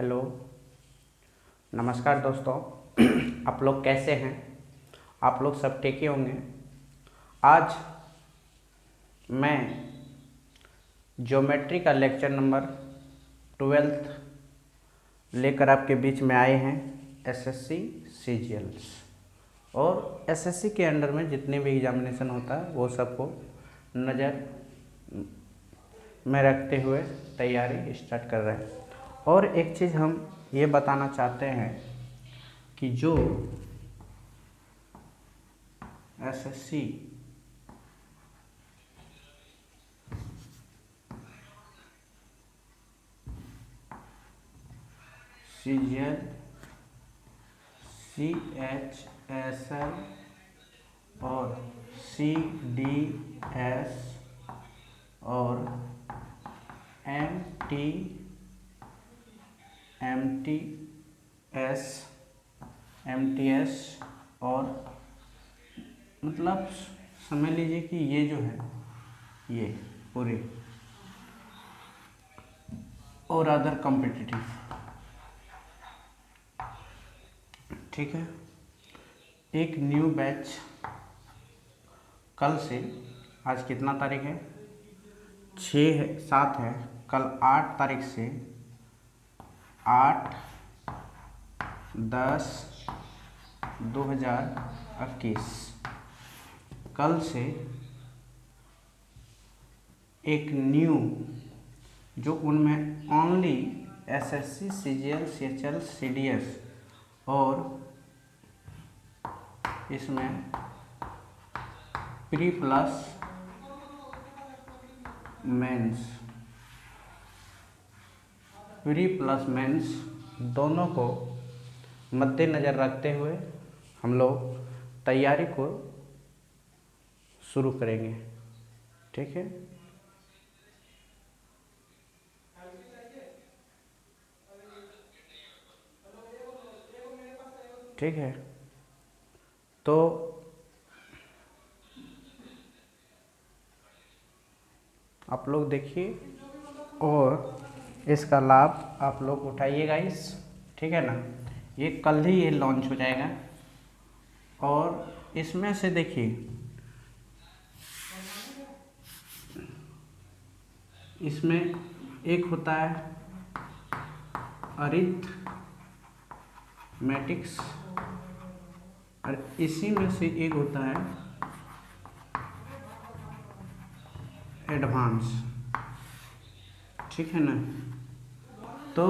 Hello, नमस्कार दोस्तों। आप लोग कैसे हैं? आप लोग सब ठीक ही होंगे। आज मैं ज्योमेट्री का लेक्चर नंबर 12 लेकर आपके बीच में आए हैं। एसएससी सीजीएल्स और एसएससी के अंडर में जितने भी एग्जामिनेशन होता है वो सबको नज़र में रखते हुए तैयारी स्टार्ट कर रहे हैं। और एक चीज़ हम ये बताना चाहते हैं कि जो एसएससी सीजीएल, सीएचएसएल और सीडीएस और एमटी एमटीएस एमटीएस और मतलब समझ लीजिए कि ये जो है ये पूरे और अदर कॉम्पिटिटिव, ठीक है। एक न्यू बैच कल से, आज कितना तारीख है? 6 है, 7 है। कल 8 तारीख से 8/10/2021 कल से एक न्यू, जो उनमें only SSC CGL CHL CDS और इसमें प्री प्लस मेंस दोनों को मद्देनज़र रखते हुए हम लोग तैयारी को शुरू करेंगे, ठीक है। ठीक है, तो आप लोग देखिए और इसका लाभ आप लोग उठाइएगा ठीक है ना। ये कल ही ये लॉन्च हो जाएगा और इसमें से देखिए, इसमें एक होता है अरिथमेटिक्स और इसी में से एक होता है एडवांस, ठीक है ना। तो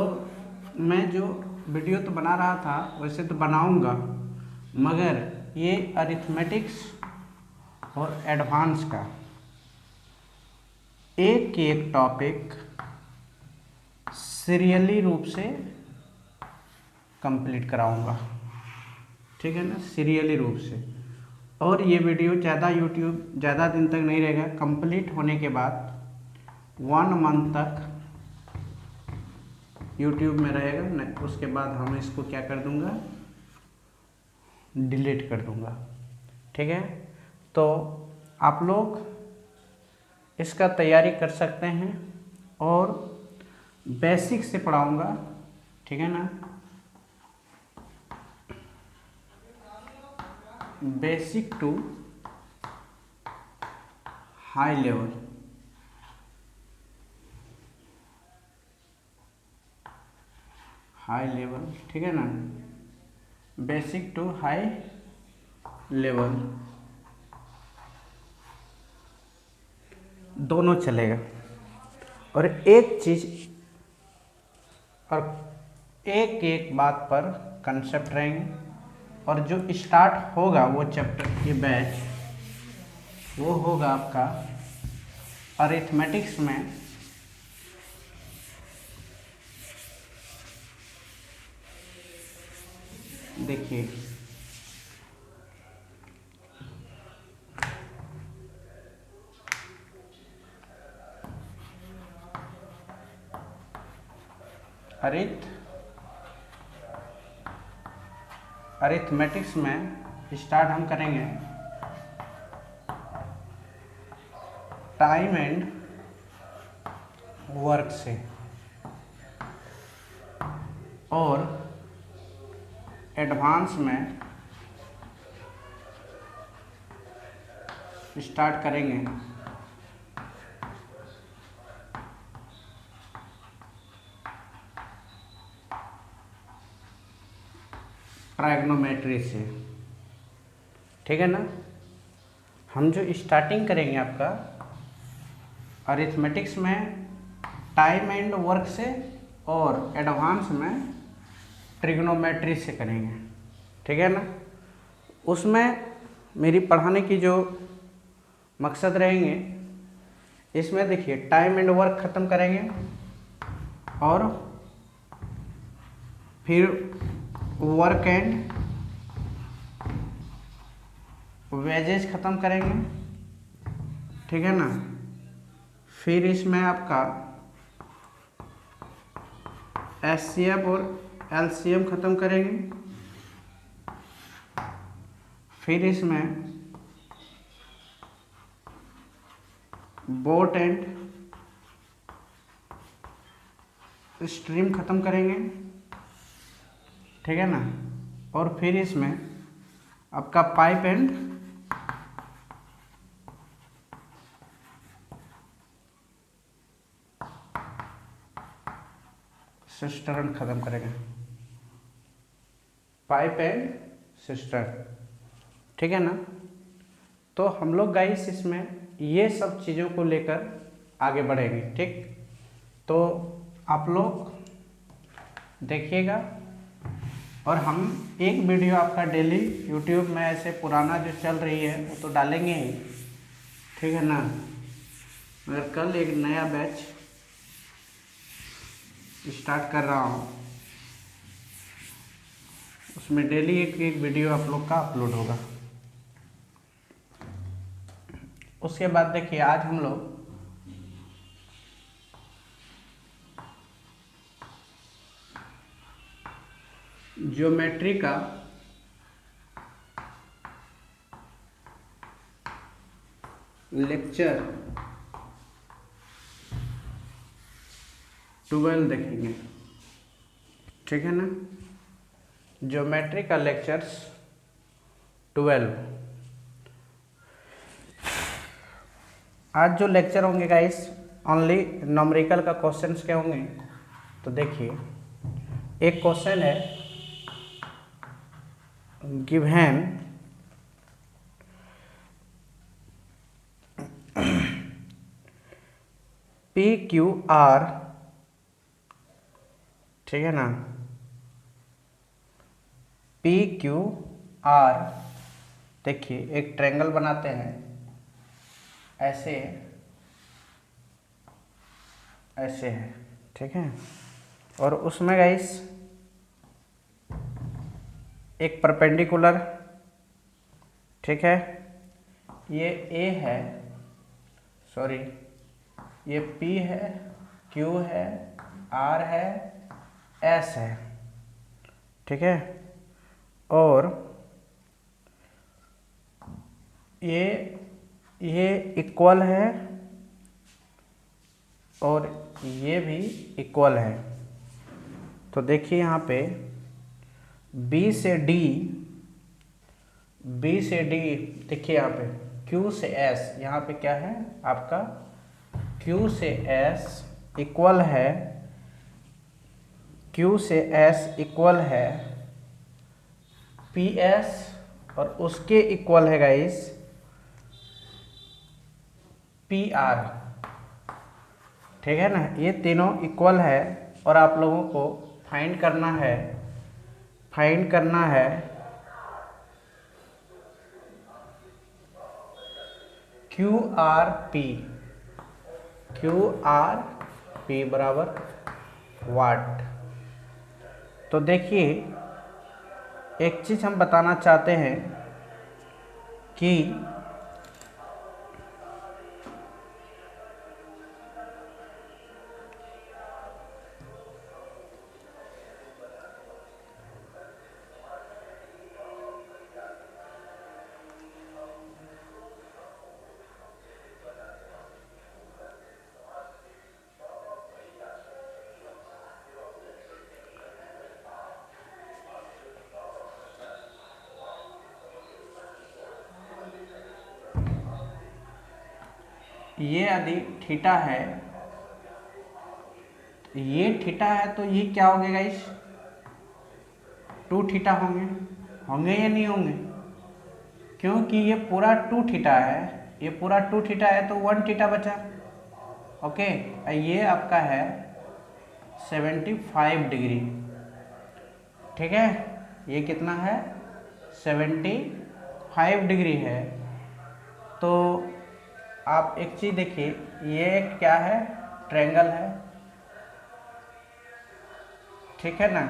मैं जो वीडियो तो बना रहा था वैसे तो बनाऊंगा, मगर ये अरिथमेटिक्स और एडवांस का एक टॉपिक सीरियली रूप से कंप्लीट कराऊंगा, ठीक है ना, सीरियली रूप से। और ये वीडियो ज़्यादा दिन तक नहीं रहेगा। कंप्लीट होने के बाद 1 मंथ तक यूट्यूब में रहेगा न, उसके बाद हम इसको क्या कर दूंगा, डिलीट कर दूंगा, ठीक है। तो आप लोग इसका तैयारी कर सकते हैं और बेसिक से पढ़ाऊंगा, ठीक है ना। बेसिक टू हाई लेवल, ठीक है ना। बेसिक टू हाई लेवल दोनों चलेगा। और एक चीज़ और एक बात पर कंसेप्ट रहेंगे। और जो स्टार्ट होगा वो चैप्टर, ये बैच वो होगा आपका अरिथमेटिक्स में देखिए अरिथमेटिक्स में स्टार्ट हम करेंगे टाइम एंड वर्क से, और एडवांस में स्टार्ट करेंगे। ट्राइग्नोमेट्री से, ठीक है ना। हम जो स्टार्टिंग करेंगे आपका अरिथमेटिक्स में टाइम एंड वर्क से और एडवांस में ट्रिग्नोमेट्री से करेंगे, ठीक है ना। उसमें मेरी पढ़ाने की जो मकसद रहेंगे, इसमें देखिए टाइम एंड वर्क ख़त्म करेंगे और फिर वर्क एंड वेजेस ख़त्म करेंगे, ठीक है ना। फिर इसमें आपका एचसीएफ और एलसीएम ख़त्म करेंगे। फिर इसमें बोट एंड स्ट्रीम ख़त्म करेंगे, ठीक है ना। और फिर इसमें आपका पाइप एंड सिस्टर्न ख़त्म करेंगे, पाइप एंड सिस्टर्न, ठीक है ना। तो हम लोग गाइस इसमें ये सब चीज़ों को लेकर आगे बढ़ेंगे, ठीक। तो आप लोग देखिएगा और हम एक वीडियो आपका डेली यूट्यूब में ऐसे पुराना जो चल रही है वो तो डालेंगे ही, ठीक है ना। मगर कल एक नया बैच स्टार्ट कर रहा हूँ, उसमें डेली एक एक वीडियो आप लोग का अपलोड होगा। उसके बाद देखिए आज हम लोग ज्योमेट्री का लेक्चर 12 देखेंगे, ठीक है ना। ज्योमेट्री का लेक्चर्स 12। आज जो लेक्चर होंगे गाइस ओनली न्यूमेरिकल का क्वेश्चंस क्या होंगे। तो देखिए एक क्वेश्चन है, गिवन पी क्यू आर, ठीक है ना, पी क्यू आर। देखिए एक ट्रायंगल बनाते हैं ऐसे, ऐसे है, ठीक है। और उसमें गाइस एक परपेंडिकुलर, ठीक है, ये ए है, सॉरी ये पी है, क्यू है, आर है, एस है, ठीक है। और ये इक्वल है और ये भी इक्वल है। तो देखिए यहाँ पे बी से डी, बी से डी, देखिए यहाँ पे क्यू से एस, यहाँ पे क्या है आपका क्यू से एस इक्वल है, क्यू से एस इक्वल है पी एस, और उसके इक्वल है गाइस पी आर, ठीक है ना। ये तीनों इक्वल है और आप लोगों को फाइंड करना है, फाइंड करना है Q R P, Q R P बराबर वाट। तो देखिए एक चीज़ हम बताना चाहते हैं कि ये यदि थीटा है, ये थीटा है तो ये क्या हो गया गाइस, 2 थीटा होंगे, होंगे या नहीं होंगे? क्योंकि ये पूरा 2 थीटा है, ये पूरा 2 थीटा है तो 1 थीटा बचा। ओके, ये आपका है 75 डिग्री। ठीक है, ये कितना है, 75 डिग्री है। तो आप एक चीज़ देखिए, ये क्या है, ट्रायंगल है, ठीक है ना?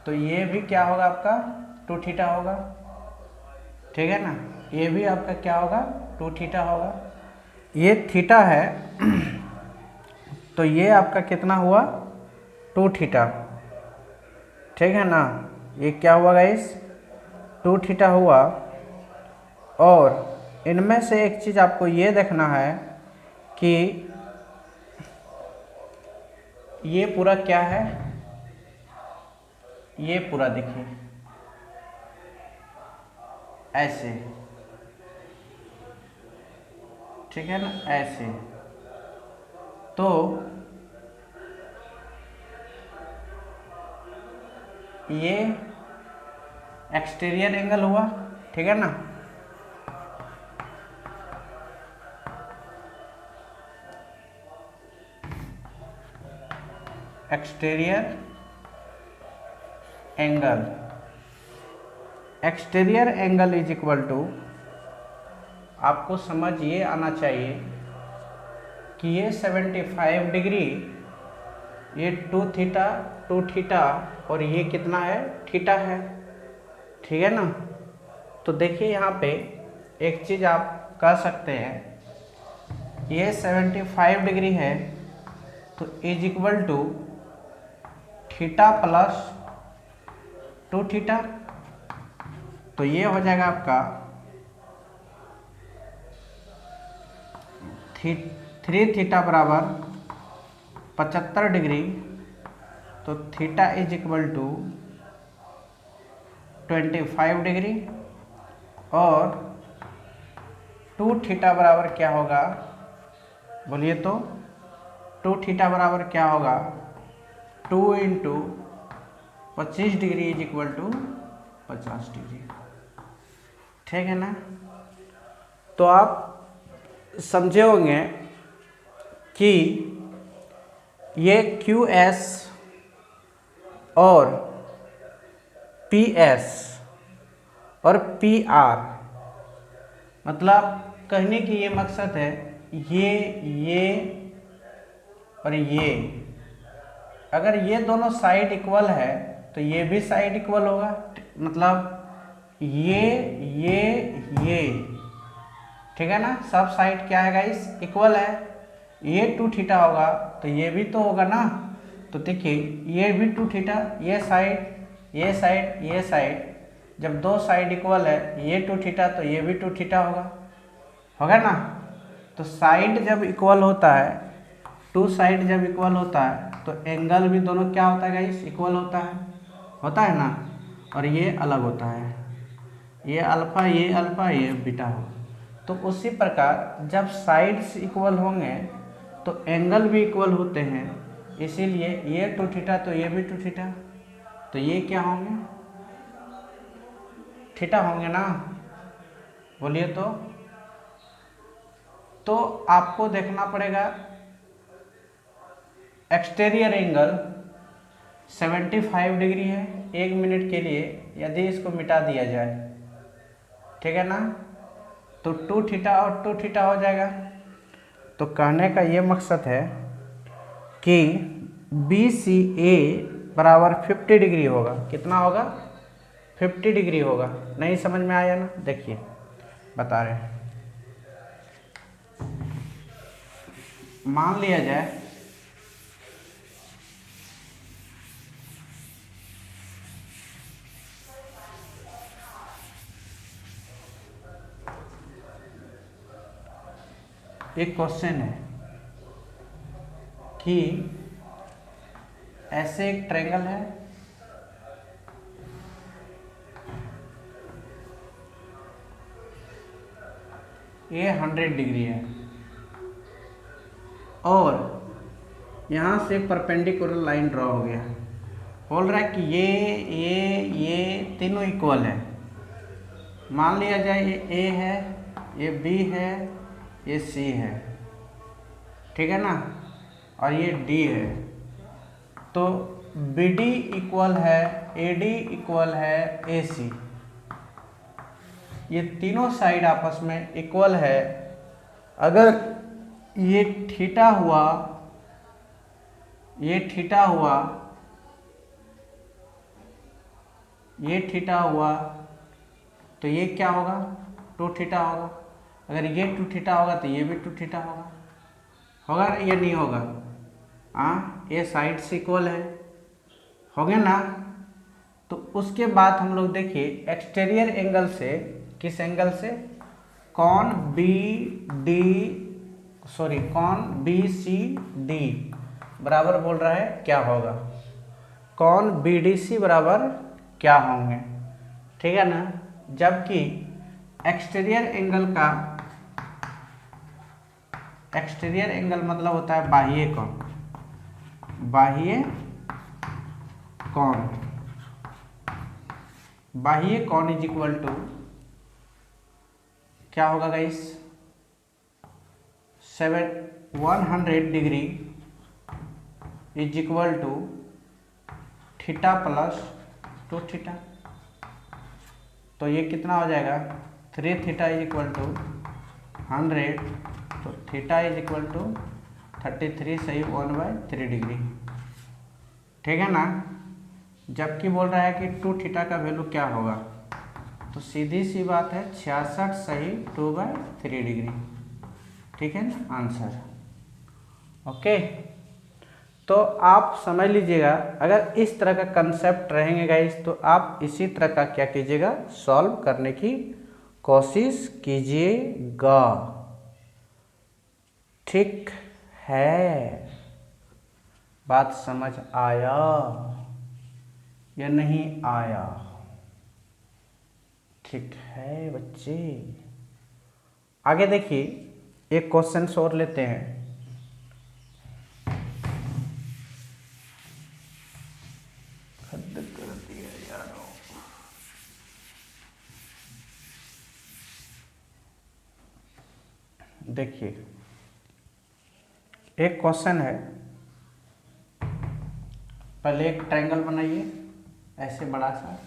तो ये भी क्या होगा आपका, 2 थीटा होगा, ठीक है ना? ये भी आपका क्या होगा, 2 थीटा होगा। ये थीटा है तो ये आपका कितना हुआ, 2 थीटा, ठीक है ना? ये क्या हुआ गाइस, 2 थीटा हुआ। और इनमें से एक चीज़ आपको ये देखना है कि ये पूरा क्या है, ये पूरा देखिए ऐसे, ठीक है ना, ऐसे। तो ये एक्सटीरियर एंगल हुआ, ठीक है ना? Exterior angle, exterior angle is equal to, आपको समझ ये आना चाहिए कि ये 75 डिग्री, ये 2 थीटा, 2 थीटा, और ये कितना है, थीटा है, ठीक है ना? तो देखिए यहाँ पे एक चीज़ आप कह सकते हैं, ये 75 डिग्री है तो is equal to theta plus 2 theta, तो ये हो जाएगा आपका 3 थीटा बराबर 75 डिग्री, तो theta is equal to 25 degree, और 2 थीटा बराबर क्या होगा, बोलिए तो, 2 थीटा बराबर क्या होगा, 2 into 25 degree is equal to 50 degree, ठीक है ना? तो आप समझे होंगे कि ये क्यू एस और पी एस और पी आर, मतलब कहने की ये मकसद है, ये और ये, अगर ये दोनों साइड इक्वल है तो ये भी साइड इक्वल होगा, मतलब ये, ठीक है ना? सब साइड क्या है गाइस, इक्वल है। ये 2 थीटा होगा तो ये भी तो होगा ना, तो देखिए ये भी 2 थीटा, ये साइड, ये साइड, ये साइड, जब 2 साइड इक्वल है, ये 2 थीटा तो ये भी 2 थीटा होगा ना? तो साइड जब इक्वल होता है, 2 साइड जब इक्वल होता है तो एंगल भी दोनों क्या होता है गाइस, इक्वल होता है ना? और ये अलग होता है, ये अल्फा, ये बीटा हो। तो उसी प्रकार जब साइड्स इक्वल होंगे तो एंगल भी इक्वल होते हैं, इसीलिए ये 2 थीटा तो ये भी 2 थीटा, तो ये क्या होंगे, थीटा होंगे ना, बोलिए तो आपको देखना पड़ेगा एक्सटीरियर एंगल 75 डिग्री है, 1 मिनट के लिए यदि इसको मिटा दिया जाए, ठीक है ना, तो 2 थीटा और 2 थीटा हो जाएगा। तो कहने का ये मकसद है कि बी सी ए बराबर 50 डिग्री होगा, कितना होगा, 50 डिग्री होगा। नहीं समझ में आया ना, देखिए बता रहे हैं, मान लिया जाए एक क्वेश्चन है कि ऐसे एक ट्रायंगल है, ये 100 डिग्री है, और यहाँ से परपेंडिकुलर लाइन ड्रॉ हो गया। बोल रहा है कि ये तीनों इक्वल है। मान लिया जाए ये ए है, ये बी है, ये सी है, ठीक है ना, और ये डी है। तो बी डी इक्वल है ए डी इक्वल है ए सी। ये तीनों साइड आपस में इक्वल है। अगर ये थीटा हुआ, ये थीटा हुआ, ये थीटा हुआ, तो ये क्या होगा, टू थीटा होगा। अगर ये टू थीटा होगा तो ये भी टू थीटा होगा। होगा या नहीं होगा? हाँ, ये साइड से इक्वल है, हो गया ना। तो उसके बाद हम लोग देखिए एक्सटीरियर एंगल से, किस एंगल से, कॉन बी सी डी बराबर बोल रहा है क्या होगा, कॉन बी डी सी बराबर क्या होंगे, ठीक है ना। जबकि एक्सटीरियर एंगल मतलब होता है बाह्य कोण, बाह्य कोण इज इक्वल टू क्या होगा guys, 100 degree is equal to theta plus 2 theta. तो ये कितना हो जाएगा, 3 थीटा इज इक्वल टू 100, तो थीटा इज इक्वल टू 33 सही 1/3 डिग्री, ठीक है ना। जबकि बोल रहा है कि 2 थीटा का वैल्यू क्या होगा, तो सीधी सी बात है 66 सही 2/3 डिग्री, ठीक है ना आंसर। ओके, तो आप समझ लीजिएगा, अगर इस तरह का कंसेप्ट रहेंगे गाइस तो आप इसी तरह का क्या कीजिएगा, सॉल्व करने की कोशिश कीजिएगा, ठीक है। बात समझ आया या नहीं आया? ठीक है बच्चे, आगे देखिए एक क्वेश्चन और लेते हैं। हद कर दिया यारो। देखिए एक क्वेश्चन है, पहले एक ट्रायंगल बनाइए ऐसे बड़ा सा,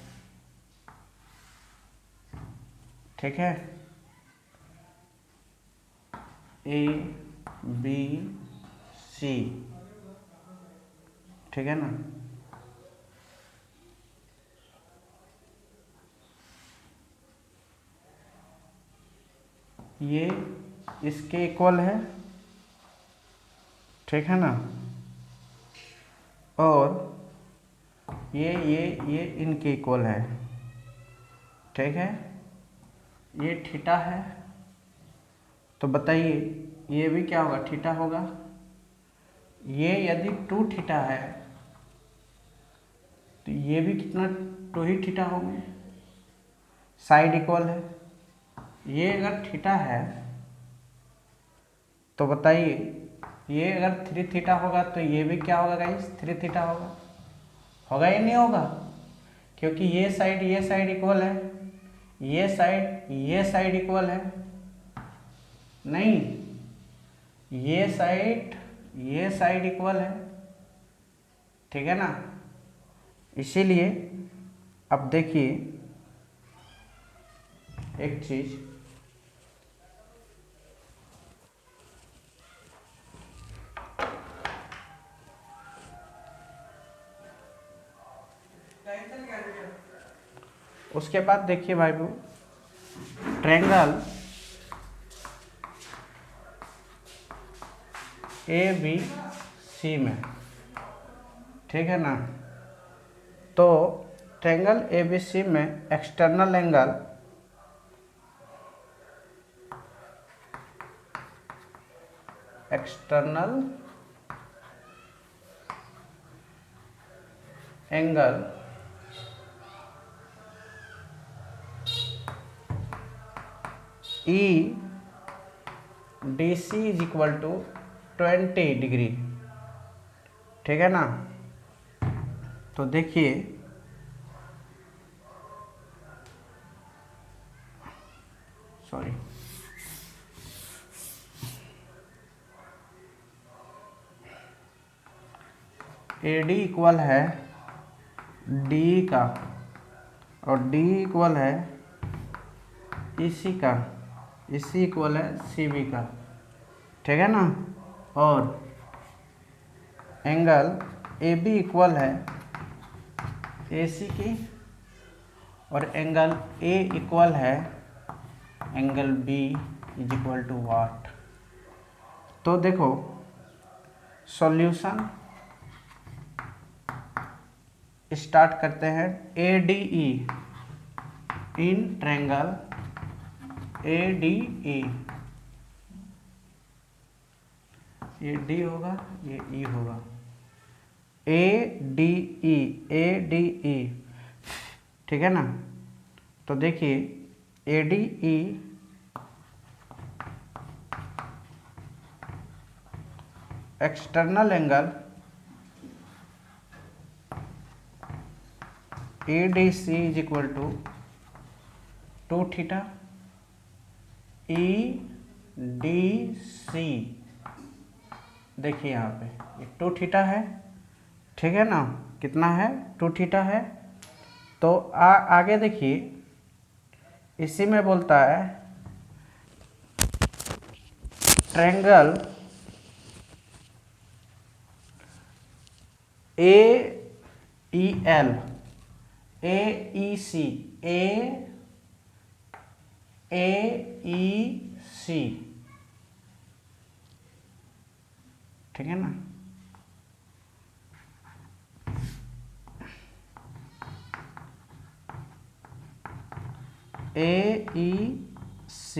ठीक है, ए बी सी, ठीक है ना। ये इसके इक्वल है, ठीक है ना, और ये इनके इक्वल है, ठीक है। ये थीटा है, तो बताइए ये भी क्या होगा, थीटा होगा। ये यदि 2 थीटा है तो ये भी कितना, 2 ही थीटा होंगे, साइड इक्वल है। ये अगर थीटा है तो बताइए ये अगर 3 थीटा होगा तो ये भी क्या होगा गाइस, 3 थीटा होगा या नहीं होगा, क्योंकि ये साइड इक्वल है, ये साइड इक्वल है, नहीं ये साइड इक्वल है, ठीक है ना। इसीलिए अब देखिए एक चीज, उसके बाद देखिए भाई वो ट्रायंगल ए बी सी में, ठीक है ना। तो ट्रायंगल ए बी सी में external angle E D C is equal to 20 degree, ठीक है ना। तो देखिए सॉरी AD इक्वल है DE का और DE इक्वल है EC का, EC इक्वल है CB का, ठीक है ना। और एंगल AB इक्वल है AC की और एंगल A इक्वल है angle B is equal to what. तो देखो सॉल्यूशन स्टार्ट करते हैं। ADE इन ट्रायंगल ADE, ये D होगा ये E होगा, ADE ADE, ठीक है ना। तो देखिए ADE external angle ADC is equal to 2 theta EDC, देखिए यहाँ पे ये 2 थीटा है, ठीक है ना। कितना है 2 थीटा है। तो आगे देखिए इसी में बोलता है ट्रायंगल AEL AEC AEC, ठीक है ना। AEC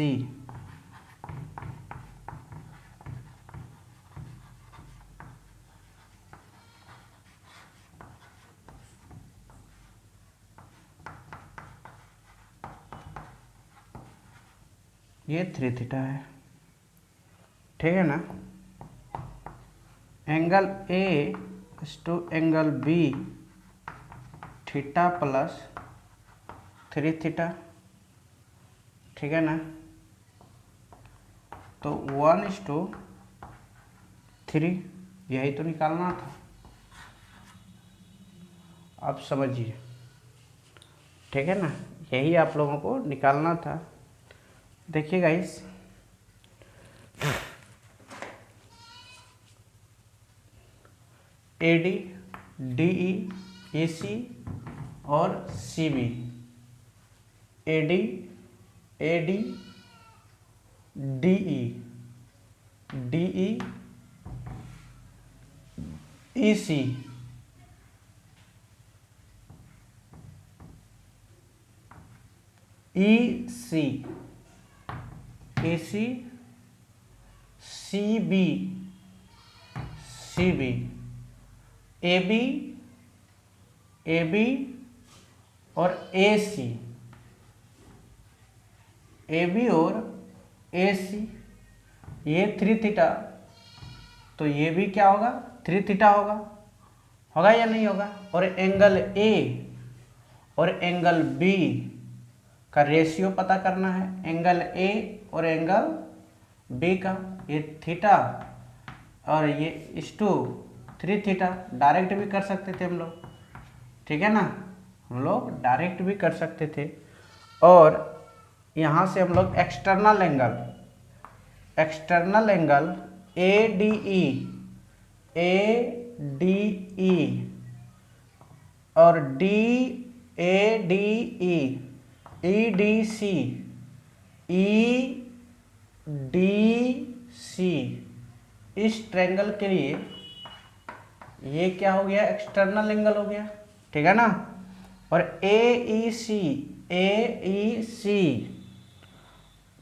ये 3 थीटा है, ठीक है ना। Angle A to angle B theta plus 3 theta, ठीक है ना। तो 1:3 यही तो निकालना था, आप समझिए, ठीक है ना। यही आप लोगों को निकालना था। देखिए गाइस AD DE AC और CB, AD DE DE EC EC AC CB AB और AC और AC, ये 3 थीटा, तो ये भी क्या होगा 3 थीटा होगा या नहीं होगा। और एंगल A और एंगल B का रेशियो पता करना है, एंगल A और एंगल B का, ये थीटा और ये इस 3 थीटा। डायरेक्ट भी कर सकते थे हम लोग, ठीक है ना, हम लोग डायरेक्ट भी कर सकते थे। और यहाँ से हम लोग एक्सटर्नल एंगल ADE और DADE EDC EDC, इस ट्रायंगल के लिए ये क्या हो गया एक्सटर्नल एंगल हो गया, ठीक है ना। और AEC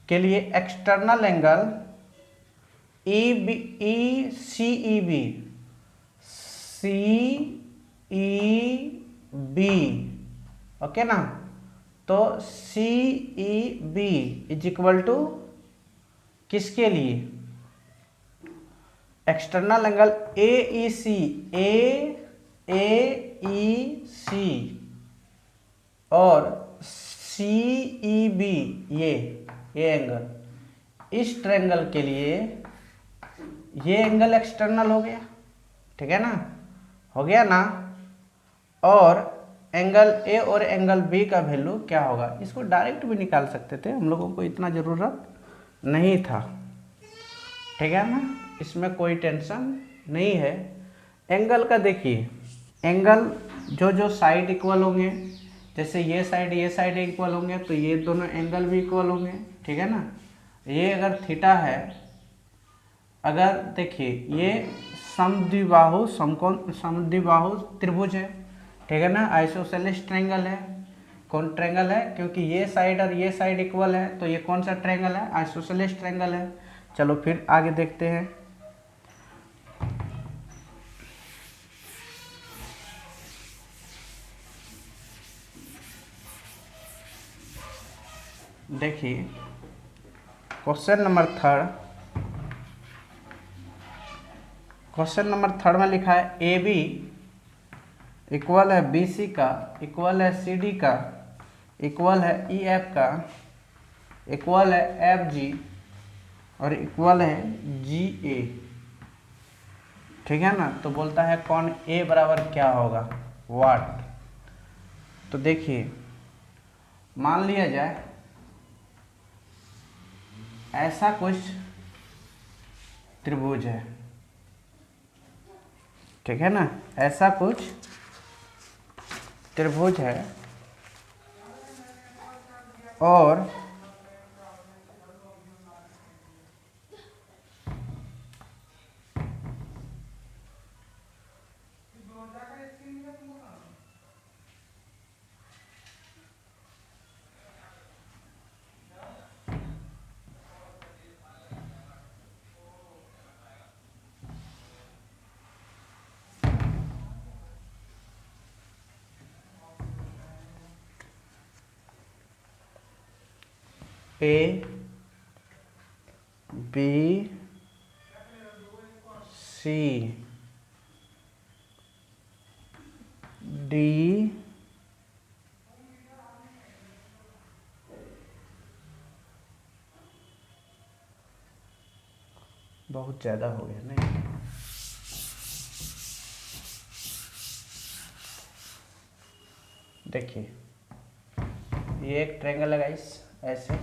के लिए एक्सटर्नल एंगल CEB ओके ना। तो CEB इज इक्वल टू किसके लिए एक्सटर्नल एंगल ए ई सी, ए ई सी और सी ई बी, ये एंगल, इस ट्रायंगल के लिए ये एंगल एक्सटर्नल हो गया, ठीक है ना, हो गया ना। और एंगल ए और एंगल बी का वैल्यू क्या होगा, इसको डायरेक्ट भी निकाल सकते थे, हम लोगों को इतना ज़रूरत नहीं था, ठीक है ना, इसमें कोई टेंशन नहीं है। एंगल का देखिए, एंगल जो जो साइड इक्वल होंगे, जैसे ये साइड इक्वल होंगे तो ये दोनों एंगल भी इक्वल होंगे, ठीक है ना। ये अगर थीटा है, अगर देखिए ये समद्विबाहु समद्विबाहु त्रिभुज है, ठीक है ना, आइसोसेलेस ट्रायंगल है। कौन ट्रायंगल है, क्योंकि ये साइड और ये साइड इक्वल है, तो ये कौन सा ट्रायंगल है, आइसोसेलेस ट्रायंगल है। चलो फिर आगे देखते हैं। देखिए क्वेश्चन नंबर थर्ड में लिखा है ए बी इक्वल है बी सी का, इक्वल है सी डी का, इक्वल है ई एफ का, इक्वल है एफ जी और इक्वल है जी ए, ठीक है ना। तो बोलता है कौन ए बराबर क्या होगा, वाट। तो देखिए मान लिया जाए ऐसा कुछ त्रिभुज है, ठीक है ना, ऐसा कुछ त्रिभुज है और ए बी सी डी बहुत ज़्यादा हो गया नहीं, देखिए ये एक ट्रायंगल है गाइस, ऐसे,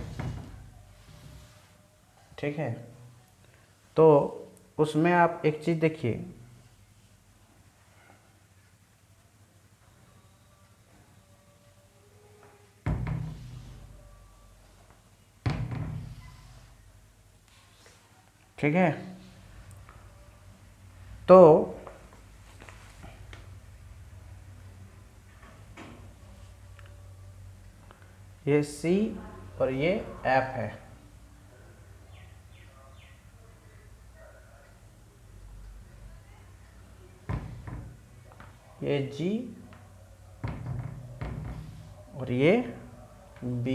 ठीक है। तो उसमें आप एक चीज़ देखिए, ठीक है, तो ये C और ये F है, ये G और ये B,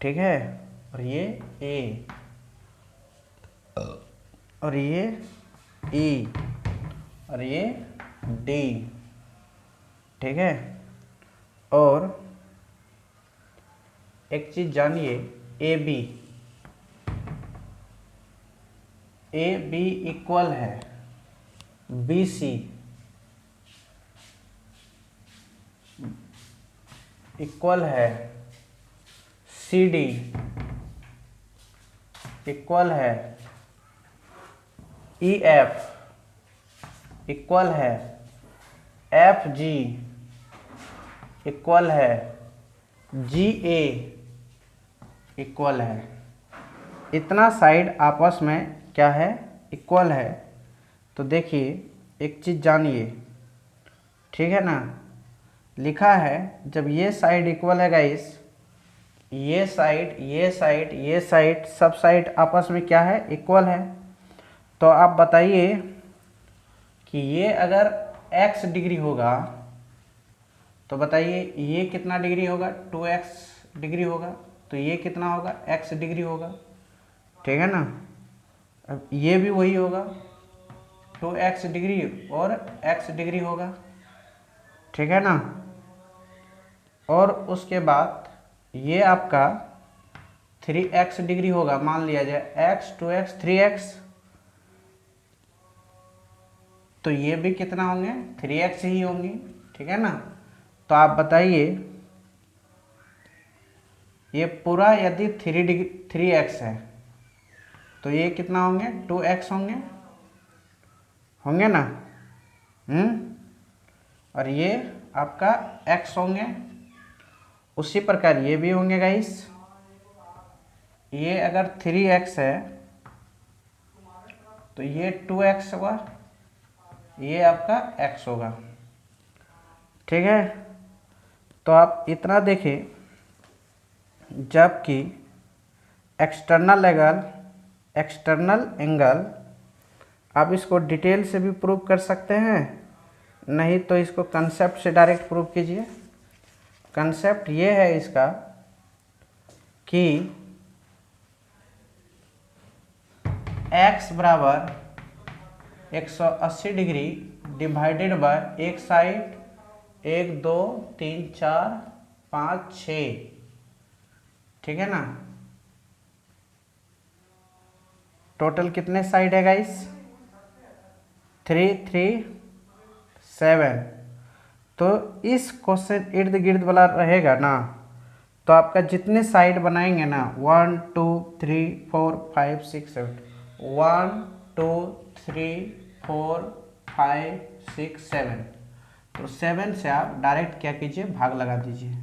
ठीक है, और ये A और ये E और ये D, ठीक है। और एक चीज जानिए, ए बी इक्वल है बी सी, इक्वल है सी डी, इक्वल है ई एफ, इक्वल है एफ जी, इक्वल है जी ए, इक्वल है। इतना साइड आपस में क्या है, इक्वल है। तो देखिए एक चीज़ जानिए, ठीक है ना, लिखा है जब ये साइड इक्वल है गाइस, ये साइड ये साइड ये साइड सब साइड आपस में क्या है, इक्वल है। तो आप बताइए कि ये अगर x डिग्री होगा तो बताइए ये कितना डिग्री होगा, 2x डिग्री होगा, तो ये कितना होगा, x डिग्री होगा, ठीक है ना। अब ये भी वही होगा, 2x डिग्री और x डिग्री होगा, ठीक है ना। और उसके बाद ये आपका 3x डिग्री होगा, मान लिया जाए x 2x 3x, तो ये भी कितना होंगे 3x ही होंगी, ठीक है ना। तो आप बताइए ये पूरा यदि 3x है तो ये कितना होंगे 2x होंगे, होंगे ना। और ये आपका x होंगे, उसी प्रकार ये भी होंगे गाइस। ये अगर 3x है तो ये 2x होगा, ये आपका x होगा, ठीक है। तो आप इतना देखें, जबकि एक्सटर्नल एंगल आप इसको डिटेल से भी प्रूव कर सकते हैं, नहीं तो इसको कंसेप्ट से डायरेक्ट प्रूव कीजिए। कंसेप्ट ये है इसका कि x बराबर 180 डिग्री डिवाइडेड बाय एक साइड 1 2 3 4 5 6, ठीक है ना। टोटल कितने साइड है गाइस 3 3 7। तो इस क्वेश्चन इर्द गिर्द वाला रहेगा ना, तो आपका जितने साइड बनाएंगे ना 1 2 3 4 5 6 7, 1 2 3 4 5 6 7, तो 7 से आप डायरेक्ट क्या कीजिए भाग लगा दीजिए,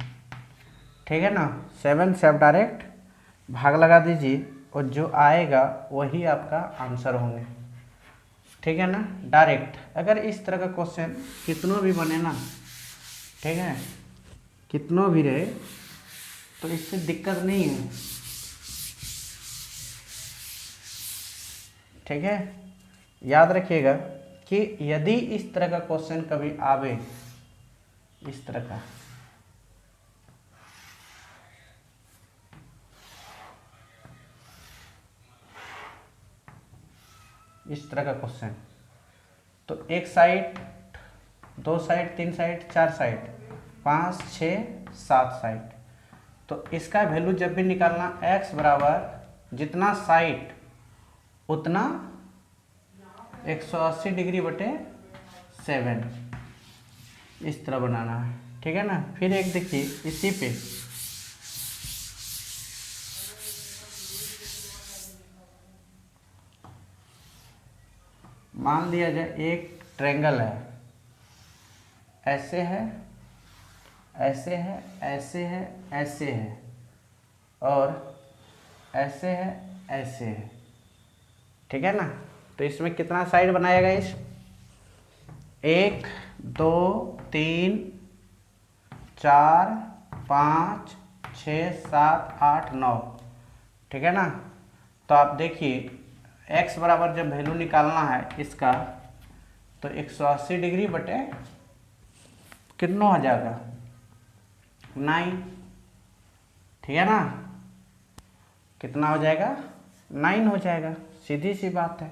ठीक है ना। 7 से आप डायरेक्ट भाग लगा दीजिए और जो आएगा वही आपका आंसर होंगे, ठीक है ना। डायरेक्ट अगर इस तरह का क्वेश्चन कितनों भी बने ना, ठीक है, कितनों भी रहे तो इससे दिक्कत नहीं है, ठीक है। याद रखिएगा कि यदि इस तरह का क्वेश्चन कभी आवे, इस तरह का, इस तरह का क्वेश्चन, तो एक side 2 side 3 side 4 side 5 6 7 side, तो इसका वैल्यू जब भी निकालना x बराबर जितना साइड उतना 180 डिग्री बटे 7, इस तरह बनाना है, ठीक है ना। फिर एक देखिए इसी पे मान लिया जाए एक ट्रायंगल है, ऐसे है ऐसे है ऐसे है ऐसे है और ऐसे है ऐसे है, ठीक है ना। तो इसमें कितना साइड बनाएगा इस 1 2 3 4 5 6 7 8 9, ठीक है ना। तो आप देखिए x बराबर जब वैल्यू निकालना है इसका, तो 180 डिग्री बटे कितना हो जाएगा 9, ठीक है ना। कितना हो जाएगा 9 हो जाएगा, सीधी सी बात है।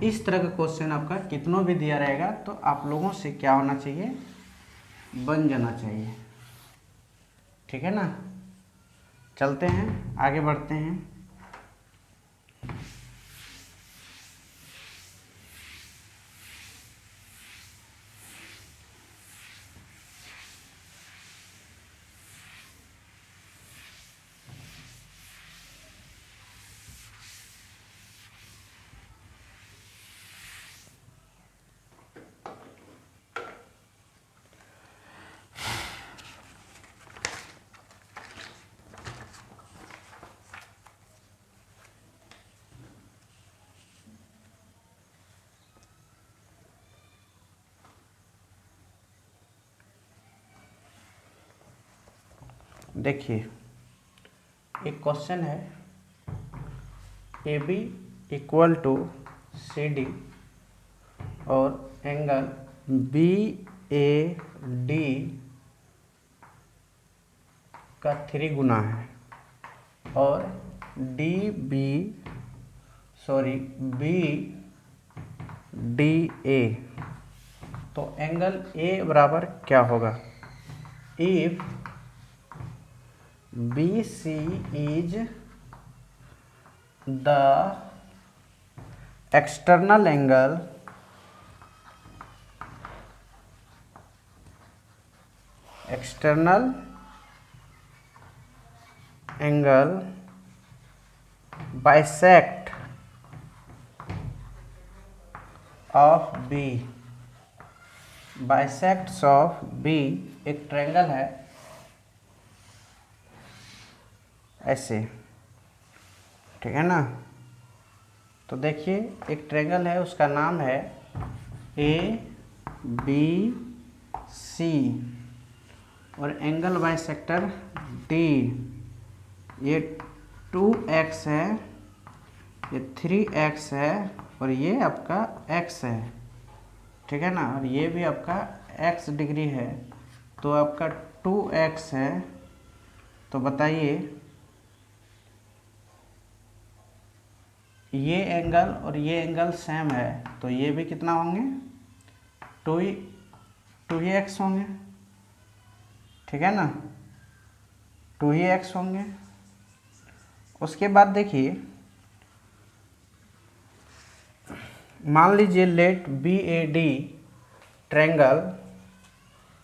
इस तरह का क्वेश्चन आपका कितनों भी दिया रहेगा तो आप लोगों से क्या होना चाहिए, बन जाना चाहिए, ठीक है ना। चलते हैं आगे बढ़ते हैं। देखिए एक क्वेश्चन है, A B equal to C D और एंगल बी ए डी का 3 गुना है और D B sorry B D A, तो एंगल ए बराबर क्या होगा? If B C is the external angle bisect of B, bisects of B, एक ट्रायंगल है ऐसे, ठीक है ना। तो देखिए एक ट्रायंगल है, उसका नाम है ए बी सी, और एंगल बाइसेक्टर डी, ये 2x है, ये 3x है, और ये आपका x है, ठीक है ना, और ये भी आपका x डिग्री है, तो आपका 2x है। तो बताइए ये एंगल और ये एंगल सेम है, तो ये भी कितना होंगे? 2x होंगे, ठीक है ना, 2x होंगे। उसके बाद देखिए, मान लीजिए let B A D triangle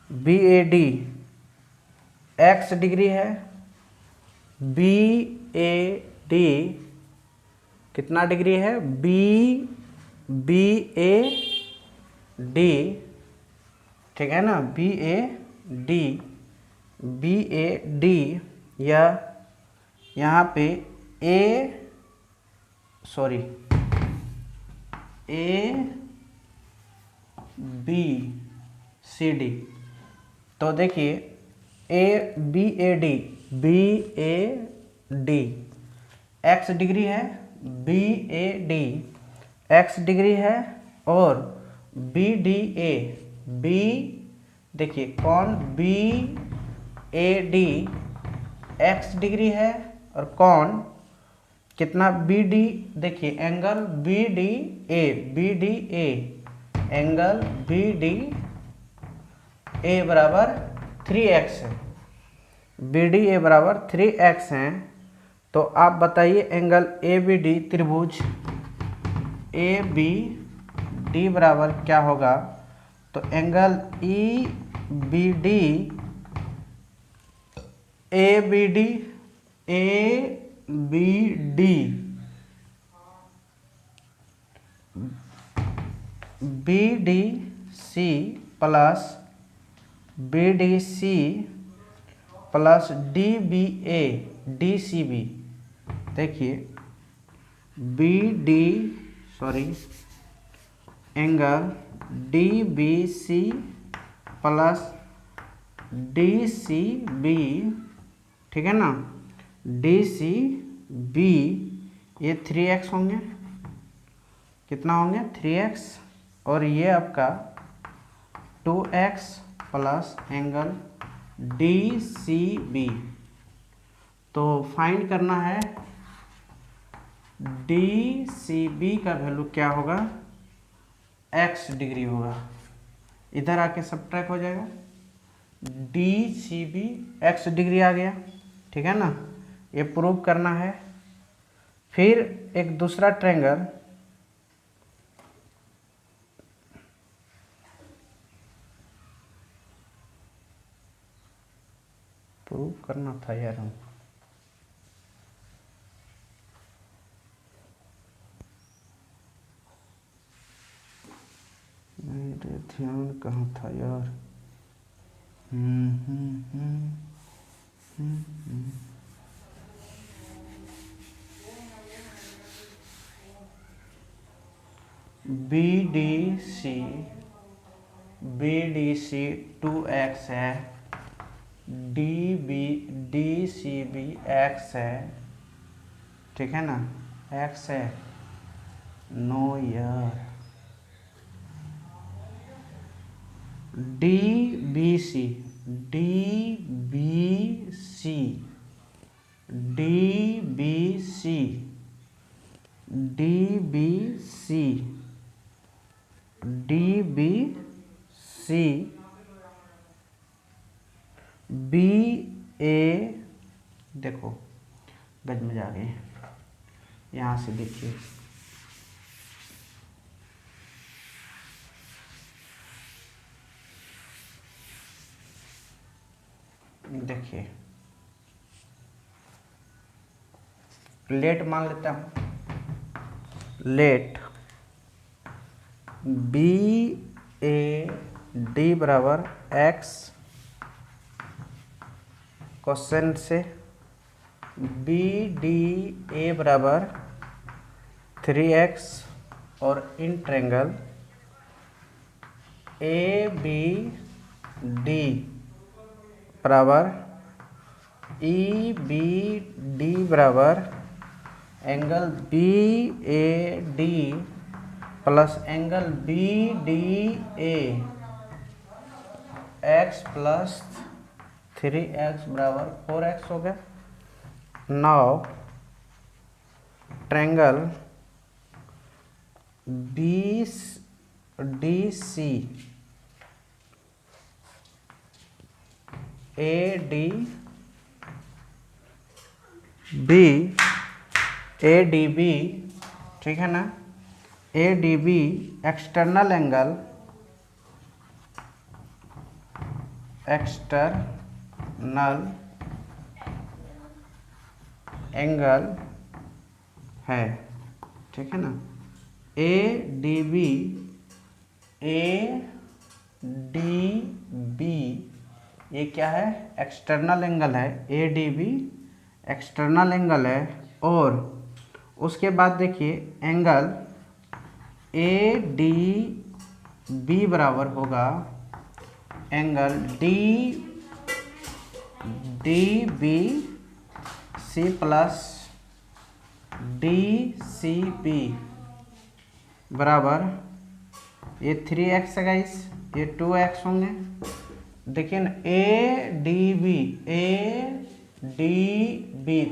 B A D x degree है, बी ए डी कितना डिग्री है? बी ए डी, ठीक है ना, बी ए डी, या यहाँ पे ए बी सी डी। तो देखिए B A D X degree है, B A D X degree है, और बी डी ए, बी देखिए कौन B A D X degree है, और कौन कितना बी डी, देखिए angle B D A, angle B D A बराबर 3x है, बी डी ए बराबर 3x है। तो आप बताइए एंगल ए बी डी त्रिभुज ए बी डी बराबर क्या होगा? तो angle E B D A B D B D C plus B D C plus D B A D C B. देखिए angle D B C plus D C B, ठीक है ना, D C B, ये 3x होंगे, कितना होंगे? 3x, और ये आपका 2x plus angle D C B. तो फाइंड करना है डी सी बी का वैल्यू क्या होगा? x डिग्री होगा, इधर आके सब्ट्रैक्ट हो जाएगा, D C B X degree आ गया, ठीक है ना, ये प्रूव करना है। फिर एक दूसरा ट्रायंगल प्रूव करना था यार, हम मेरे ध्यान कहाँ था यार। बी डी सी 2x है, डी सी बी x है, ठीक है ना, x है, नो यार, डी बी सी ए, देखो गज में जा गए, यहाँ से देखिए देखिए लेट मान लेता हूँ, लेट बी ए डी बराबर एक्स, क्वेश्चन से बी डी ए बराबर 3x और in triangle A B D बराबर ई बी डी बराबर angle B A D plus angle B D A x plus 3x बराबर 4x हो गया। Now triangle B D C A D B A D B, ठीक है ना, A D B external angle है, ठीक है ना। ए डी बी ये क्या है, एक्सटर्नल एंगल है, A D B external angle है। और उसके बाद देखिए एंगल ए डी बी बराबर होगा angle D B C plus D C B बराबर, ये 3x है गाइस, ये 2x होंगे। देखिए ना, ए डी बी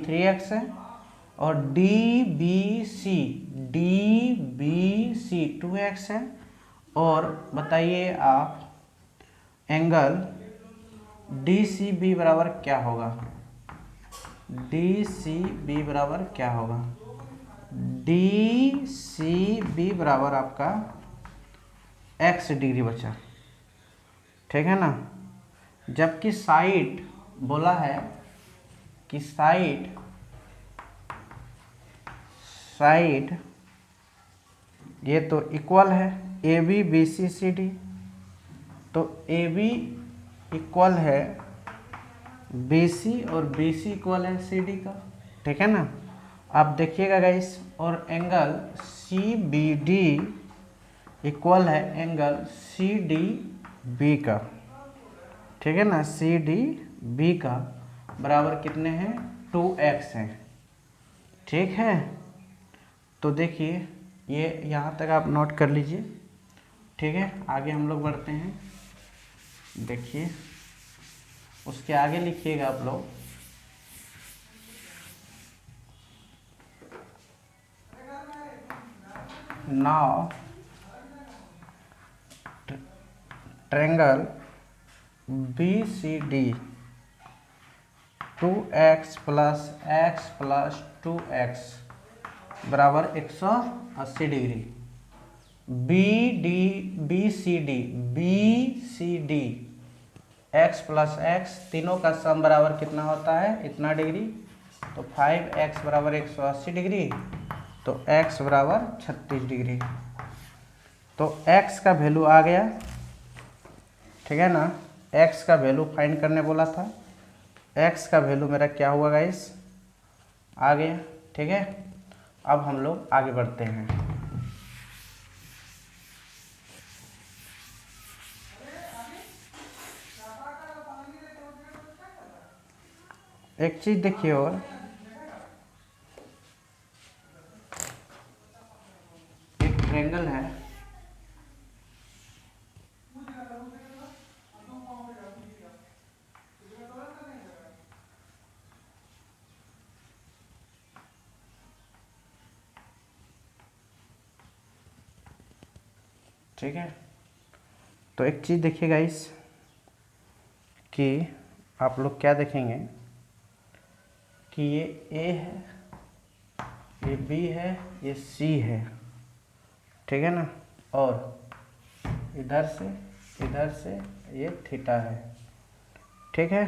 3x है और डी बी सी 2x है। और बताइए आप एंगल डी सी बी बराबर क्या होगा, डी सी बी बराबर क्या होगा, डी सी बी बराबर आपका x डिग्री बचा, ठीक है ना। जबकि साइड बोला है कि साइड ये तो इक्वल है, A B B C C D, तो ए बी इक्वल है बी सी और बी सी इक्वल है सी डी का, ठीक है ना। आप देखिएगा गाइस, और angle C B D equal है एंगल सी डी बी का, ठीक है ना। सी डी बी का बराबर कितने हैं, 2x हैं, ठीक है। तो देखिए ये यहाँ तक आप नोट कर लीजिए, ठीक है। आगे हम लोग बढ़ते हैं, देखिए उसके आगे लिखिएगा आप लोग, now triangle B C D 2x plus x plus 2x बराबर 180 degree, B C D x plus x तीनों का सम बराबर कितना होता है, इतना डिग्री। तो 5x बराबर 180 डिग्री, तो x बराबर 36 डिग्री। तो x का वैल्यू आ गया, ठीक है ना। x का वैल्यू फाइंड करने बोला था, x का वैल्यू मेरा क्या हुआ गाइस, आ गया, ठीक है। अब हम लोग आगे बढ़ते हैं। एक चीज देखिए, और एक ट्रायंगल है, ठीक है। तो एक चीज़ देखिए गाइस कि आप लोग क्या देखेंगे कि ये ए है, ये बी है, ये सी है, ठीक है ना, और इधर से ये थीटा है, ठीक है।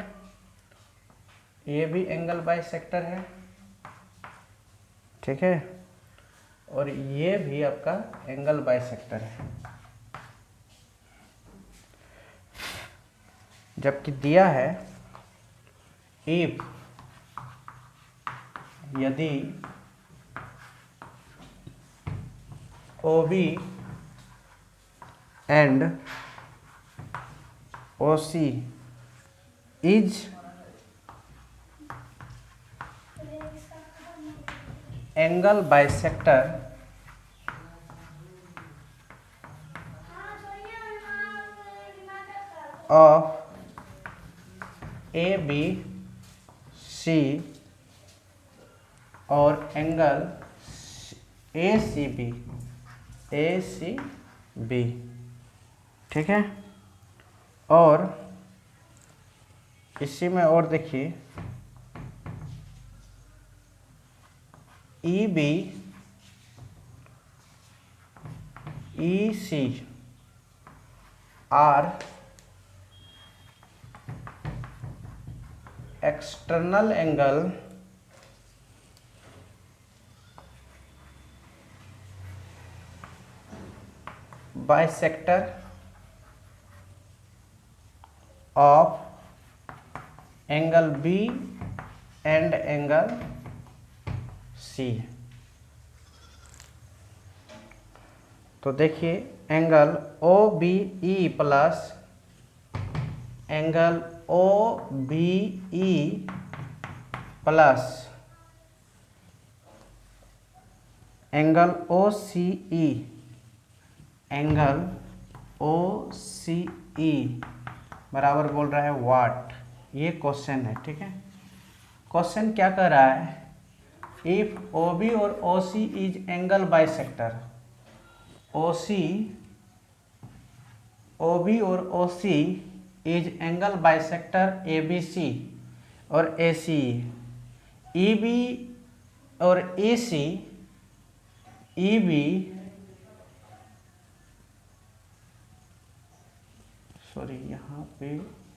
ये भी एंगल बाइसेक्टर है, ठीक है, और ये भी आपका एंगल बाइसेक्टर है। जबकि दिया है इफ यदि OB and OC is angle bisector of ABC और एंगल ACB, ठीक है। और इसी में और देखिए EB EC are external angle bisector of angle B and angle C। तो देखिए angle OBE plus angle OBE plus angle OCE, angle OCE बराबर बोल रहा है वाट। ये क्वेश्चन है, ठीक है। क्वेश्चन क्या कर रहा है, इफ OB और OC is angle bisector, OB और OC is angle bisector ABC और ACE, EB और EC, EB सॉरी यहाँ पे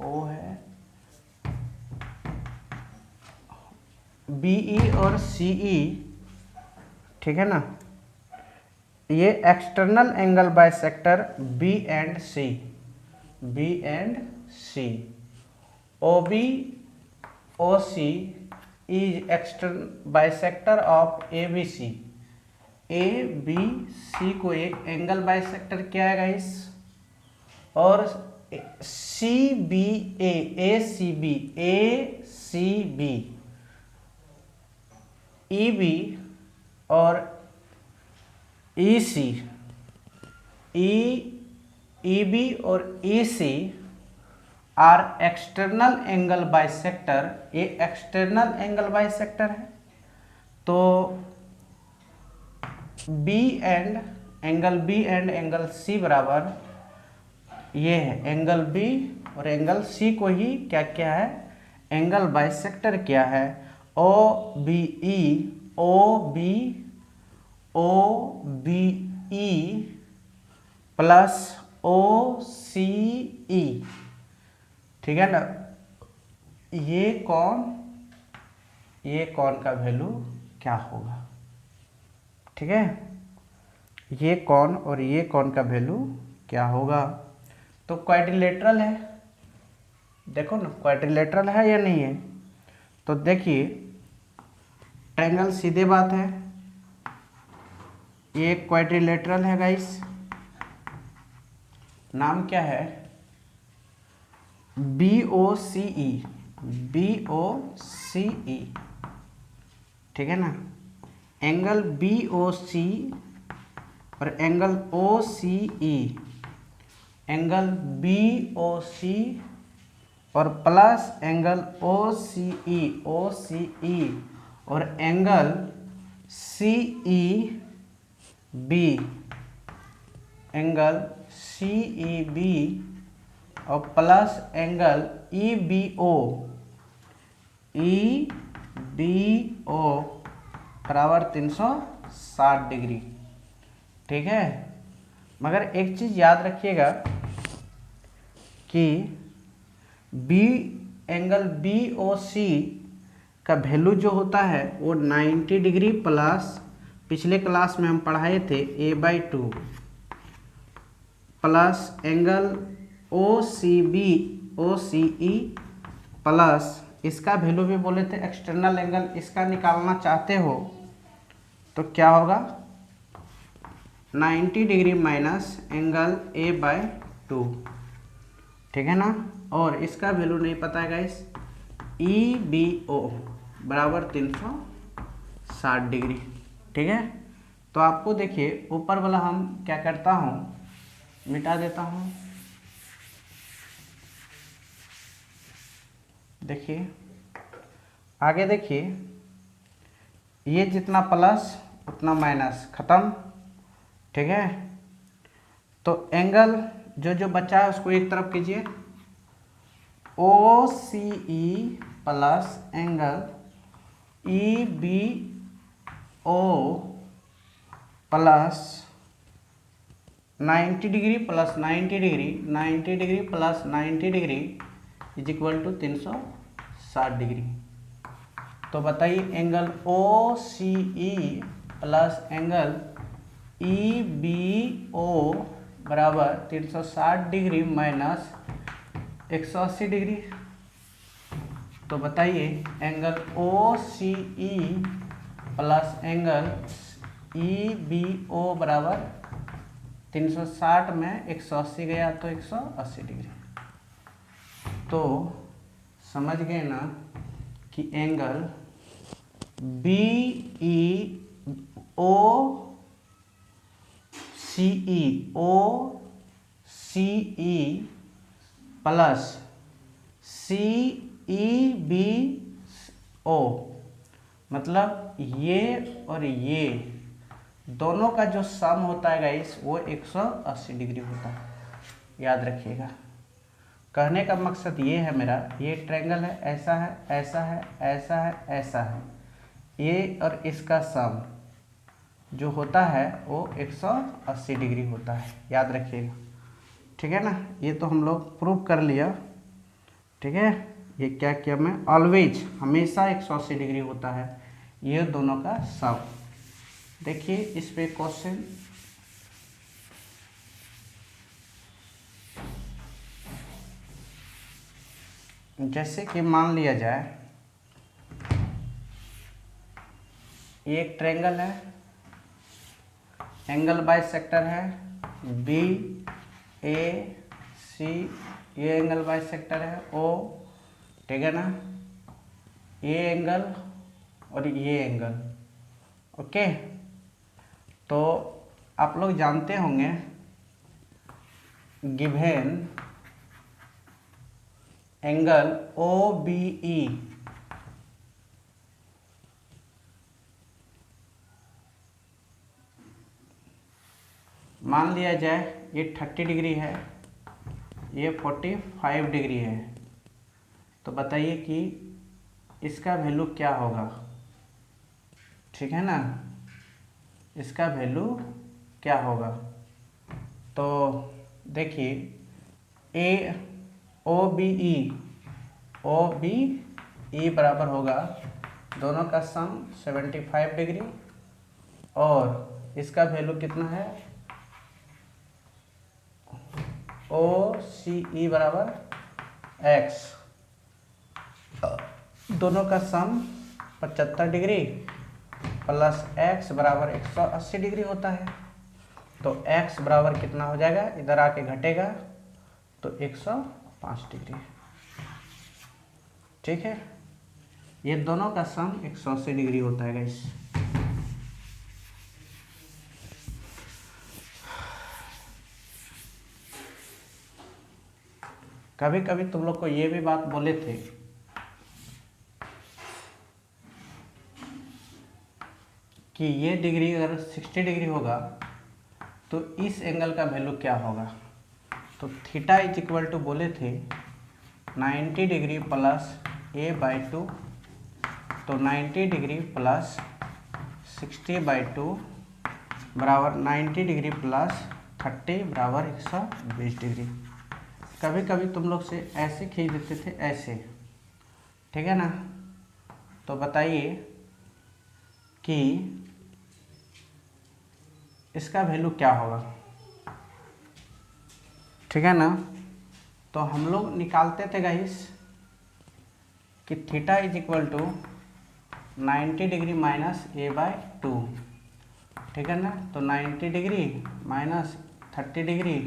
O है, BE और CE, ठीक है ना। ये external angle bisector B and C, OB OC is external bisector of ABC, ABC को एक एंगल बाइसेक्टर क्या है गाइस, और CBA ACB EB और EC EB और EC are external angle bisector, ये एक्सटर्नल एंगल बाइसेक्टर है। तो B एंड एंगल C बराबर ये है, एंगल B और एंगल C को ही क्या क्या है, एंगल बाइसेक्टर क्या है, OBE प्लस OCE, ठीक है ना। ये कौन का वैल्यू क्या होगा, ठीक है, ये कौन और ये कौन का वैल्यू क्या होगा। तो क्वाड्रिलेटरल है, देखो ना क्वाड्रिलेटरल है या नहीं है। तो देखिए ट्रायंगल सीधे बात है, ये क्वाड्रिलेटरल है गाइस, नाम क्या है, BOCE, ठीक है ना। एंगल BOC और एंगल OCE, एंगल BOC और प्लस एंगल OCE और एंगल CEB, एंगल CEB और plus angle EBO B O बराबर 360 डिग्री। ठीक है, मगर एक चीज़ याद रखिएगा कि बी एंगल बी ओ सी का वैल्यू जो होता है वो 90 डिग्री प्लस, पिछले क्लास में हम पढ़ाए थे a/2 plus angle O C B O C E plus इसका वैल्यू भी बोले थे एक्सटर्नल एंगल, इसका निकालना चाहते हो तो क्या होगा 90 डिग्री माइनस एंगल a/2। ठीक है ना, और इसका वैल्यू नहीं पता है गाइस, ई बी ओ बराबर 360 डिग्री। ठीक है, तो आपको देखिए ऊपर वाला हम क्या करता हूँ, मिटा देता हूँ। देखिए आगे देखिए, ये जितना प्लस उतना माइनस, खत्म। ठीक है, तो एंगल जो जो बचा है उसको एक तरफ कीजिए, O C E plus angle E B O plus 90 degree plus 90 degree, 90 degree plus 90 degree is equal to 360 degree. तो बताइए angle O C E plus angle E B O बराबर 360 डिग्री माइनस 180 डिग्री। तो बताइए angle O C E plus angle E B O बराबर 360 में 180 गया तो 180 degree. तो समझ गए ना कि एंगल बी ई ओ सी ई प्लस सी ई बी ओ, मतलब ये और ये दोनों का जो सम होता है गाइस वो 180 डिग्री होता है, याद रखिएगा। कहने का मकसद ये है मेरा, ये ट्रायंगल है, ऐसा है, ऐसा है, ऐसा है, ऐसा है, ये और इसका सम जो होता है वो 180 डिग्री होता है, याद रखिएगा। ठीक है ना, ये तो हम लोग प्रूव कर लिया। ठीक है, ये क्या किया मैं, ऑलवेज हमेशा 180 डिग्री होता है ये दोनों का सम। देखिए इस पे क्वेश्चन, जैसे कि मान लिया जाए ये एक ट्रायंगल है, एंगल बाइसेक्टर है बी ए सी, ये एंगल बाइसेक्टर है ओ। ठीक है ना, ये एंगल और ये एंगल। ओके, तो आप लोग जानते होंगे given angle O B E मान लिया जाए ये 30 डिग्री है, ये 45 डिग्री है, तो बताइए कि इसका वैल्यू क्या होगा। ठीक है ना, इसका वैल्यू क्या होगा, तो देखिए ए ओ बी ई बराबर होगा, दोनों का सम 75 डिग्री, और इसका वैल्यू कितना है ओ सी ई बराबर एक्स, दोनों का सम 75 डिग्री प्लस एक्स बराबर 180 डिग्री होता है। तो एक्स बराबर कितना हो जाएगा, इधर आके घटेगा तो 105 डिग्री। ठीक है, ये दोनों का सम 180 डिग्री होता है गाइस। कभी कभी तुम लोग को ये भी बात बोले थे कि ये डिग्री अगर 60 डिग्री होगा तो इस एंगल का वैल्यू क्या होगा। तो थीटा इज इक्वल टू बोले थे 90 डिग्री प्लस a/2 तो 90 डिग्री प्लस 60/2 बराबर 90 डिग्री प्लस 30 बराबर 120 डिग्री। कभी कभी तुम लोग से ऐसे खींच देते थे, ऐसे, ठीक है ना। तो बताइए कि इसका वैल्यू क्या होगा, ठीक है ना। तो हम लोग निकालते थे गाइस कि theta is equal to 90 degree minus a/2, ठीक है ना। तो 90 डिग्री माइनस 30 डिग्री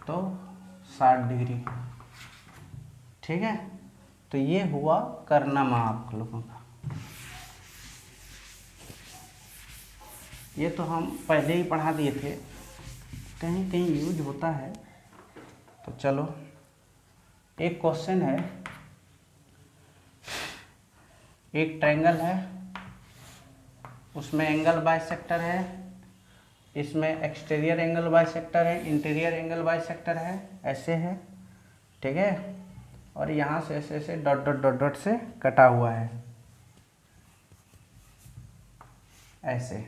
तो 60 डिग्री, ठीक है। तो ये हुआ करना आप लोगों का। ये तो हम पहले ही पढ़ा दिए थे, कहीं कहीं यूज होता है। तो चलो एक क्वेश्चन है, एक ट्रायंगल है, उसमें एंगल बाइसेक्टर है, इसमें एक्सटीरियर एंगल बाइसेक्टर है, इंटीरियर एंगल बाइसेक्टर है, ऐसे है, ठीक है। और यहाँ से ऐसे ऐसे डॉट डॉट डॉट डॉट से कटा हुआ है, ऐसे,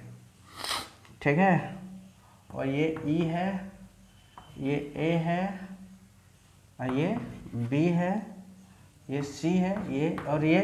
ठीक है। और ये E है, ये A है, और ये B है, ये C है, ये और ये